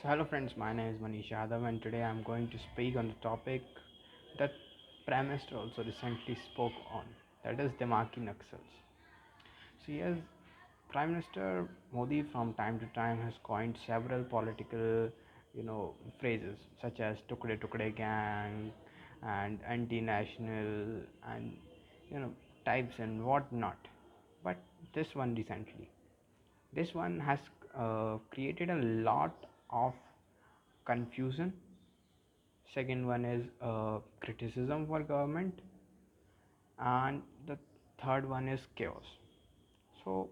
So, hello friends, my name is Manish Yadav, and today I'm going to speak on the topic that Prime Minister also recently spoke on, that is Dimagi Naxals. So, yes, Prime Minister Modi from time to time has coined several political, phrases such as Tukde Tukde Gang and anti-national and you know types and whatnot. But this one recently, this one has created a lot of confusion. Second one is criticism for government, and the third one is chaos. So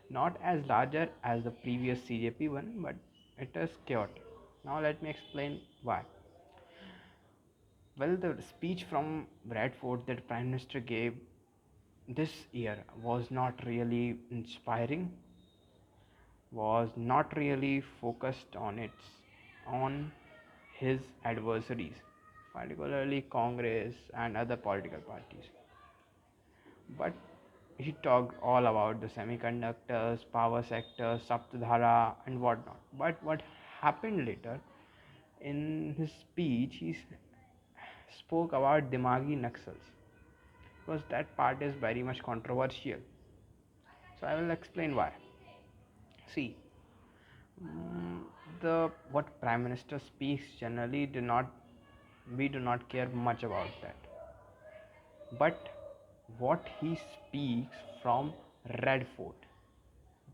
not as larger as the previous CJP one, but it is chaotic. Now let me explain why. Well, the speech from Bradford that Prime Minister gave this year was not really inspiring, was not really focused on his adversaries, particularly Congress and other political parties. But he talked all about the semiconductors, power sector, Saptadhara, and whatnot. But what happened later in his speech, spoke about Dimagi Naxals because that part is very much controversial. So I will explain why. See, mm, the what Prime Minister speaks generally do not we do not care much about that, but what he speaks from Red Fort,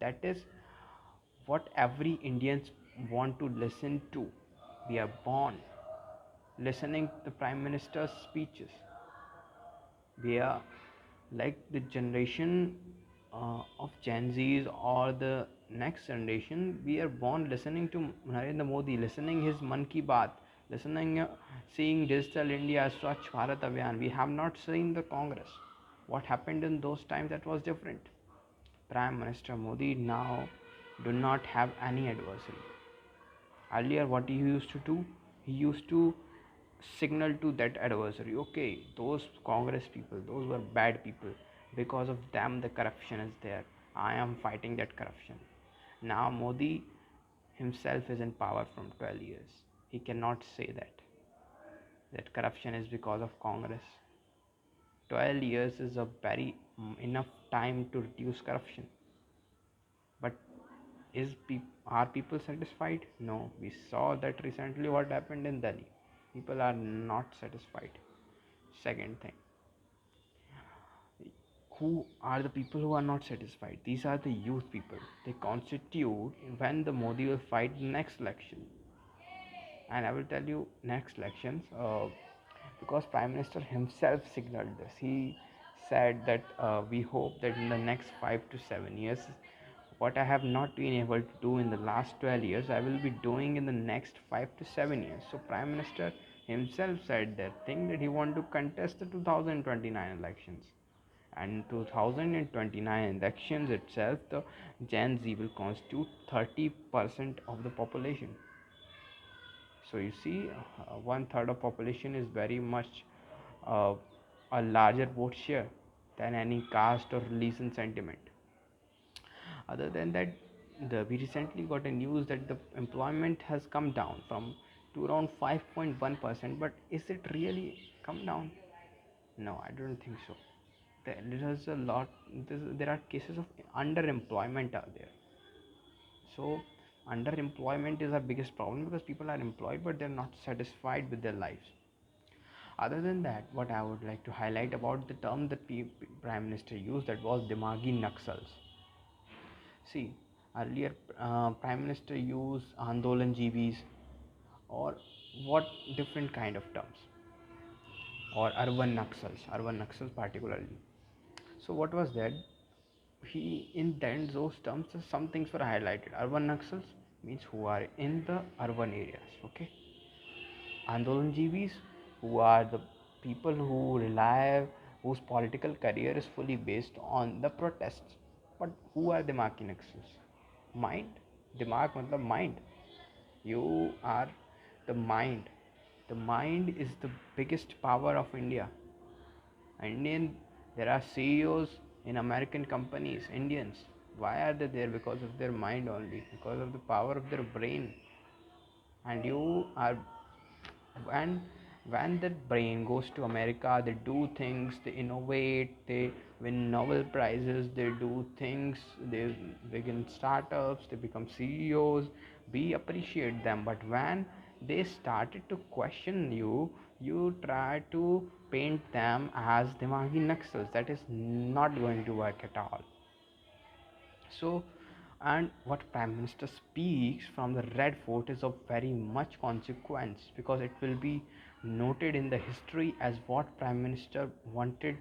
that is what every Indians want to listen to. We are born listening to the Prime Minister's speeches. We are like the generation of Gen Zs or the next generation. We are born listening to Narendra Modi, listening his Man Ki Baat, listening, seeing Digital India, Swachh Bharat Abhiyan. We have not seen the Congress. What happened in those times, that was different. Prime Minister Modi now do not have any adversary. Earlier, what he used to do, he used to signal to that adversary, okay, those Congress people, those were bad people. Because of them, the corruption is there. I am fighting that corruption. Now, Modi himself is in power from 12 years. He cannot say that corruption is because of Congress. 12 years is a very enough time to reduce corruption. But are people satisfied? No. We saw that recently what happened in Delhi. People are not satisfied. Second thing, who are the people who are not satisfied? These are the youth people. They constitute when the Modi will fight the next election. And I will tell you next elections, because Prime Minister himself signaled this. He said that we hope that in the next 5 to 7 years, what I have not been able to do in the last 12 years, I will be doing in the next 5 to 7 years. So Prime Minister himself said that thing, that he want to contest the 2029 elections. And 2029 elections itself, the Gen Z will constitute 30% of the population. So you see, one third of population is very much uh, a larger vote share than any caste or religion sentiment. Other than that, we recently got a news that the employment has come down from to around 5.1%. But is it really come down? No, I don't think so. There is a lot. There are cases of underemployment out there. So underemployment is our biggest problem because people are employed but they're not satisfied with their lives. Other than that, what I would like to highlight about the term that Prime Minister used, that was Dimagi Naxals. See, earlier Prime Minister used Andolan GBs or what different kind of terms, or urban Naxals particularly. So what was that? He in then those terms some things were highlighted. Urban Naxals means who are in the urban areas. Okay, Andolan GBs, who are the people who rely, whose political career is fully based on the protests. But who are Dimaki Naxals? Mind. Dimag matlab mind. You are the mind. The mind is the biggest power of India. Indian, there are CEOs in American companies, Indians. Why are they there? Because of their mind only, because of the power of their brain. And you are, when that brain goes to America, they do things, they innovate, they win Nobel prizes, they do things, they begin startups, they become CEOs. We appreciate them, but when they started to question you, you try to paint them as Dimagi Naxals. That is not going to work at all. So, and what Prime Minister speaks from the Red Fort is of very much consequence, because it will be noted in the history as what Prime Minister wanted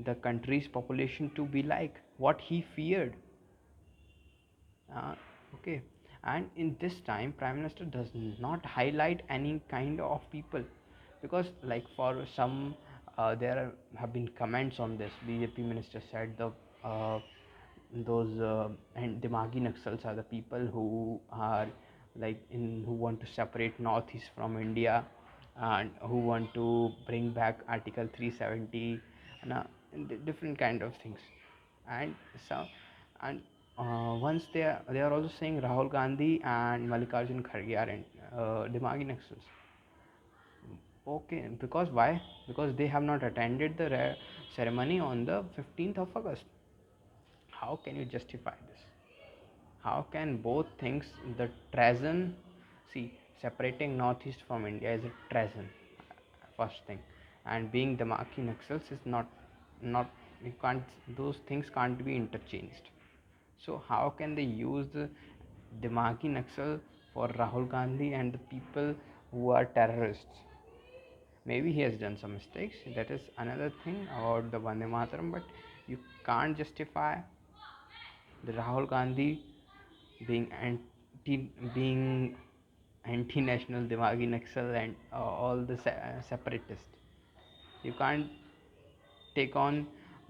the country's population to be like, what he feared. uh, okay. And in this time, Prime Minister does not highlight any kind of people, because like for some, there have been comments on this. BJP minister said the uh, those and Dimagi Naxals are the people who are like in who want to separate Northeast from India, and who want to bring back Article 370, and different kind of things. And so, and once they are also saying Rahul Gandhi and Mallikarjun Kharge are in Dimagi Naxals. Okay, because why? Because they have not attended the ceremony on the 15th of August. How can you justify this? How can both things, the treason, see, separating Northeast from India is a treason, first thing, and being the Maki Naxals is not, you can't, those things can't be interchanged. So how can they use the Dimagi Naxal for Rahul Gandhi and the people who are terrorists? Maybe he has done some mistakes. That is another thing about the Vande Mataram, but you can't justify the Rahul Gandhi being being anti-national, Dimagi Naxal, and all the separatists. You can't take on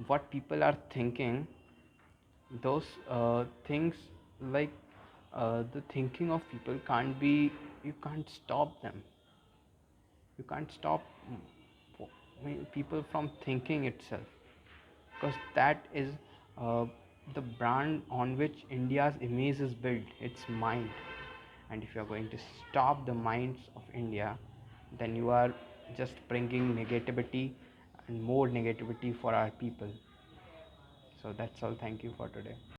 what people are thinking. Those things, like the thinking of people can't be. You can't stop them. You can't stop people from thinking itself, because that is the brand on which India's image is built. It's mind. And if you are going to stop the minds of India, then you are just bringing negativity and more negativity for our people. So that's all. Thank you for today.